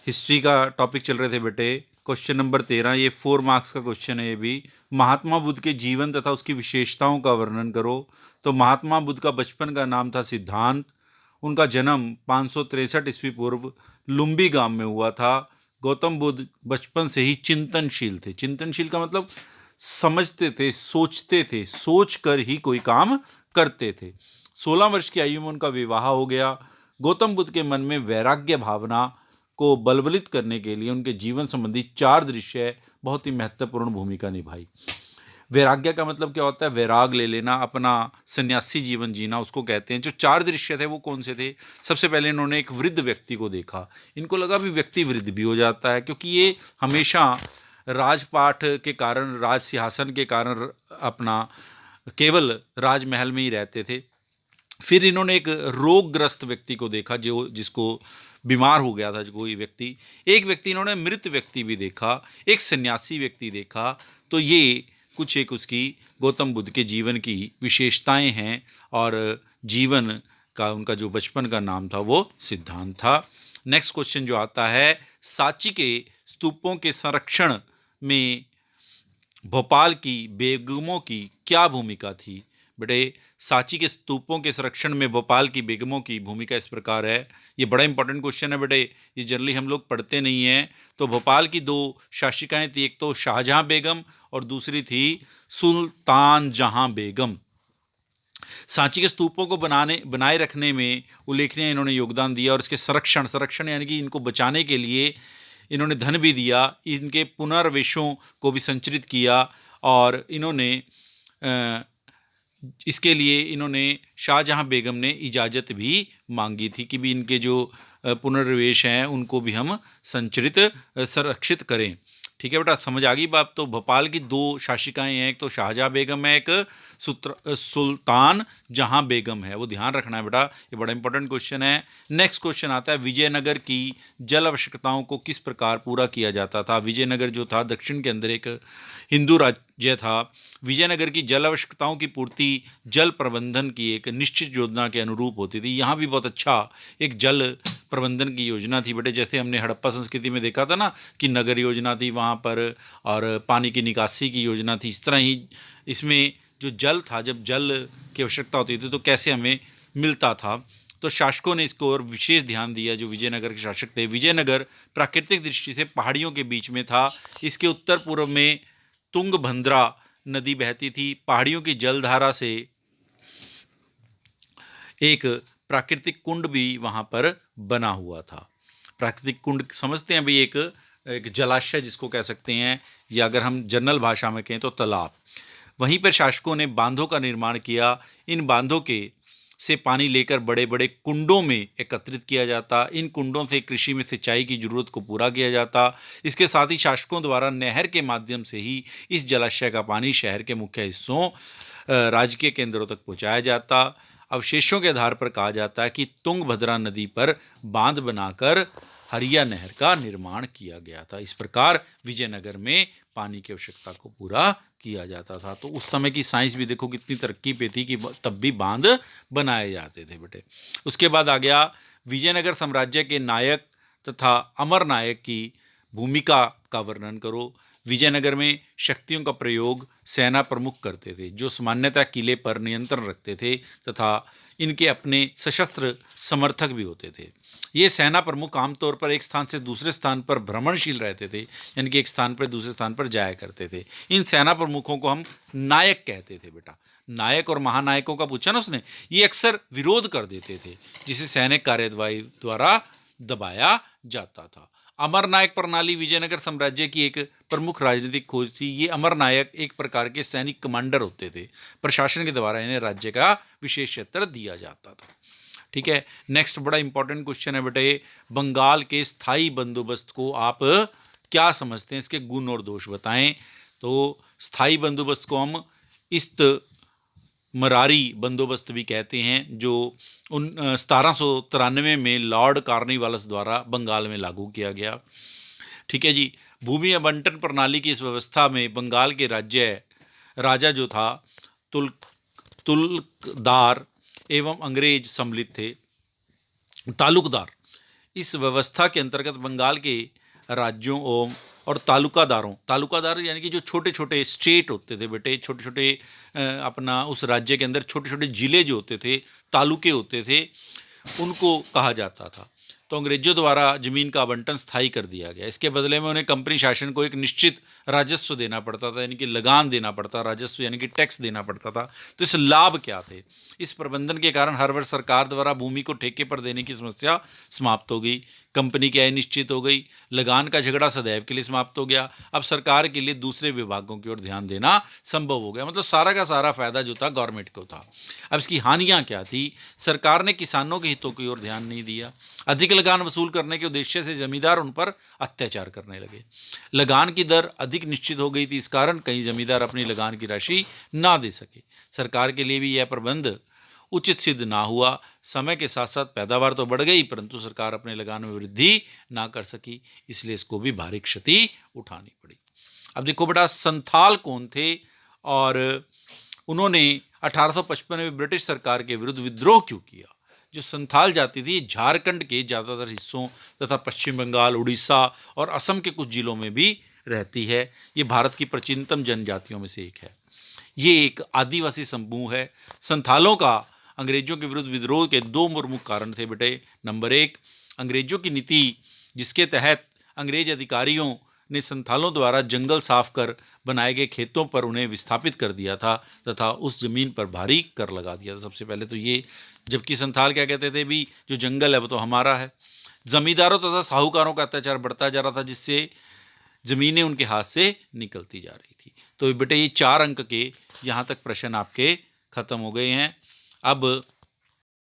History का topic चल रहे थे बेटे। क्वेश्चन नंबर 13, ये 4 मार्क्स का क्वेश्चन है। ये भी महात्मा बुद्ध के जीवन तथा उसकी विशेषताओं का वर्णन करो। तो महात्मा बुद्ध का बचपन का नाम था सिद्धांत। उनका जन्म 563 ईस्वी पूर्व लुम्बी गांव में हुआ था। गौतम बुद्ध बचपन से ही चिंतनशील थे। चिंतनशील का मतलब समझते थे, सोचते थे, सोच कर ही कोई काम करते थे। 16 वर्ष की आयु में उनका विवाह हो गया। गौतम बुद्ध के मन में वैराग्य भावना को बलवलित करने के लिए उनके जीवन संबंधी 4 दृश्य बहुत ही महत्वपूर्ण भूमिका निभाई। वैराग्य का मतलब क्या होता है? वैराग ले लेना, अपना सन्यासी जीवन जीना, उसको कहते हैं। जो 4 दृश्य थे वो कौन से थे? सबसे पहले इन्होंने एक वृद्ध व्यक्ति को देखा। इनको लगा भी व्यक्ति वृद्ध भी हो जाता है, क्योंकि ये हमेशा राजपाट के कारण, राज सिंहासन के कारण अपना केवल राजमहल में ही रहते थे। फिर इन्होंने एक रोगग्रस्त व्यक्ति को देखा, जो जिसको बीमार हो गया था कोई व्यक्ति। एक व्यक्ति इन्होंने मृत व्यक्ति भी देखा, एक सन्यासी व्यक्ति देखा। तो ये कुछ एक उसकी गौतम बुद्ध के जीवन की विशेषताएं हैं। और जीवन का उनका जो बचपन का नाम था वो सिद्धांत था। नेक्स्ट क्वेश्चन जो आता है, सांची के स्तूपों के संरक्षण में भोपाल की बेगमों की क्या भूमिका थी? बेटे, सांची के स्तूपों के संरक्षण में भोपाल की बेगमों की भूमिका इस प्रकार है। ये बड़ा इंपॉर्टेंट क्वेश्चन है बेटे, ये जनरली हम लोग पढ़ते नहीं हैं। तो भोपाल की 2 शासिकाएं थी, एक तो शाहजहां बेगम और दूसरी थी सुल्तान जहां बेगम। सांची के स्तूपों को बनाए रखने में उल्लेखनीय इन्होंने योगदान दिया, और इसके संरक्षण यानी कि इनको बचाने के लिए इन्होंने धन भी दिया, इनके पुनर्वेशों को भी संचरित किया। और इन्होंने इसके लिए इन्होंने शाहजहां बेगम ने इजाज़त भी मांगी थी कि भी इनके जो पुनर्वेश हैं उनको भी हम संरक्षित संरक्षित करें। ठीक है बेटा, समझ आ गई बात? तो भोपाल की 2 शासिकाएं हैं, एक तो शाहजहां बेगम है, एक सुल्तान जहां बेगम है। वो ध्यान रखना है बेटा, ये बड़ा इंपॉर्टेंट क्वेश्चन है। नेक्स्ट क्वेश्चन आता है, विजयनगर की जल आवश्यकताओं को किस प्रकार पूरा किया जाता था? विजयनगर जो था दक्षिण के अंदर एक हिंदू राज्य था। विजयनगर की जल आवश्यकताओं की पूर्ति जल प्रबंधन की एक निश्चित योजना के अनुरूप होती थी। यहाँ भी बहुत अच्छा एक जल प्रबंधन की योजना थी बेटे। जैसे हमने हड़प्पा संस्कृति में देखा था ना कि नगर योजना थी वहाँ पर, और पानी की निकासी की योजना थी। इस तरह ही इसमें जो जल था, जब जल की आवश्यकता होती थी तो कैसे हमें मिलता था। तो शासकों ने इसको और विशेष ध्यान दिया। जो विजयनगर के शासक थे, विजयनगर प्राकृतिक दृष्टि से पहाड़ियों के बीच में था। इसके उत्तर पूर्व में तुंगभद्रा नदी बहती थी। पहाड़ियों की जलधारा से एक प्राकृतिक कुंड भी वहाँ पर बना हुआ था। प्राकृतिक कुंड समझते हैं भाई, एक जलाशय जिसको कह सकते हैं, या अगर हम जनरल भाषा में कहें तो तालाब। वहीं पर शासकों ने बांधों का निर्माण किया। इन बांधों के से पानी लेकर बड़े बड़े कुंडों में एकत्रित किया जाता। इन कुंडों से कृषि में सिंचाई की जरूरत को पूरा किया जाता। इसके साथ ही शासकों द्वारा नहर के माध्यम से ही इस जलाशय का पानी शहर के मुख्य हिस्सों, राजकीय केंद्रों तक पहुंचाया जाता। अवशेषों के आधार पर कहा जाता है कि तुंगभद्रा नदी पर बांध बनाकर हरिया नहर का निर्माण किया गया था। इस प्रकार विजयनगर में पानी की आवश्यकता को पूरा किया जाता था। तो उस समय की साइंस भी देखो कितनी तरक्की पे थी कि तब भी बांध बनाए जाते थे बेटे। उसके बाद आ गया, विजयनगर साम्राज्य के नायक तथा अमर नायक की भूमिका का वर्णन करो। विजयनगर में शक्तियों का प्रयोग सेना प्रमुख करते थे, जो सामान्यतः किले पर नियंत्रण रखते थे तथा इनके अपने सशस्त्र समर्थक भी होते थे। ये सेना प्रमुख आमतौर पर एक स्थान से दूसरे स्थान पर भ्रमणशील रहते थे, यानी कि एक स्थान पर दूसरे स्थान पर जाया करते थे। इन सेना प्रमुखों को हम नायक कहते थे बेटा। नायक और महानायकों का पूछा ना उसने, ये अक्सर विरोध कर देते थे, जिसे सैनिक कार्यवाही द्वारा दबाया जाता था। अमरनायक प्रणाली विजयनगर साम्राज्य की एक प्रमुख राजनीतिक खोज थी। ये अमरनायक एक प्रकार के सैनिक कमांडर होते थे। प्रशासन के द्वारा इन्हें राज्य का विशेष क्षेत्र दिया जाता था। ठीक है, नेक्स्ट बड़ा इंपॉर्टेंट क्वेश्चन है बेटे, बंगाल के स्थायी बंदोबस्त को आप क्या समझते हैं? इसके गुण और दोष बताएं। तो स्थायी बंदोबस्त को हम इस्त मरारी बंदोबस्त भी कहते हैं, जो 1793 में लॉर्ड कार्नवालिस द्वारा बंगाल में लागू किया गया। ठीक है जी। भूमि आवंटन प्रणाली की इस व्यवस्था में बंगाल के राजा जो था तुलकदार एवं अंग्रेज सम्मिलित थे। तालुकदार इस व्यवस्था के अंतर्गत बंगाल के राज्यों और तालुकादार यानी कि जो छोटे छोटे स्टेट होते थे बेटे, छोटे छोटे अपना उस राज्य के अंदर छोटे छोटे ज़िले जो होते थे, तालुके होते थे, उनको कहा जाता था। तो अंग्रेजों द्वारा ज़मीन का आवंटन स्थायी कर दिया गया। इसके बदले में उन्हें कंपनी शासन को एक निश्चित राजस्व देना पड़ता था, यानी कि लगान देना पड़ता, राजस्व यानी कि टैक्स देना पड़ता था। तो इस लाभ क्या थे? इस प्रबंधन के कारण हर वर्ष सरकार द्वारा भूमि को ठेके पर देने की समस्या समाप्त हो गई, कंपनी की आय निश्चित हो गई, लगान का झगड़ा सदैव के लिए समाप्त हो गया। अब सरकार के लिए दूसरे विभागों की ओर ध्यान देना संभव हो गया। मतलब सारा का सारा फायदा जो था गवर्नमेंट को था। अब इसकी हानियां क्या थी? सरकार ने किसानों के हितों की ओर ध्यान नहीं दिया। अधिक लगान वसूल करने के उद्देश्य से जमींदार उन पर अत्याचार करने लगे। लगान की दर अधिक निश्चित हो गई थी, इस कारण कई जमींदार अपनी लगान की राशि ना दे सके। सरकार के लिए भी यह प्रबंध उचित सिद्ध ना हुआ। समय के साथ साथ पैदावार तो बढ़ गई, परंतु सरकार अपने लगान में वृद्धि ना कर सकी, इसलिए इसको भी भारी क्षति उठानी पड़ी। अब देखो बेटा, संथाल कौन थे और उन्होंने 1855 में ब्रिटिश सरकार के विरुद्ध विद्रोह क्यों किया? जो संथाल जाति थी, झारखंड के ज़्यादातर हिस्सों तथा पश्चिम बंगाल, उड़ीसा और असम के कुछ जिलों में भी रहती है। ये भारत की प्राचीनतम जनजातियों में से एक है। ये एक आदिवासी समूह है। संथालों का अंग्रेजों के विरुद्ध विद्रोह के दो प्रमुख कारण थे बेटे। नंबर एक, अंग्रेजों की नीति जिसके तहत अंग्रेज अधिकारियों ने संथालों द्वारा जंगल साफ कर बनाए गए खेतों पर उन्हें विस्थापित कर दिया था तथा उस जमीन पर भारी कर लगा दिया था। सबसे पहले तो ये, जबकि संथाल क्या कहते थे भी, जो जंगल है वो तो हमारा है। जमींदारों तथा साहूकारों का अत्याचार बढ़ता जा रहा था, जिससे जमीनें उनके हाथ से निकलती जा रही थी। तो बेटे ये 4 अंक के यहाँ तक प्रश्न आपके खत्म हो गए हैं। अब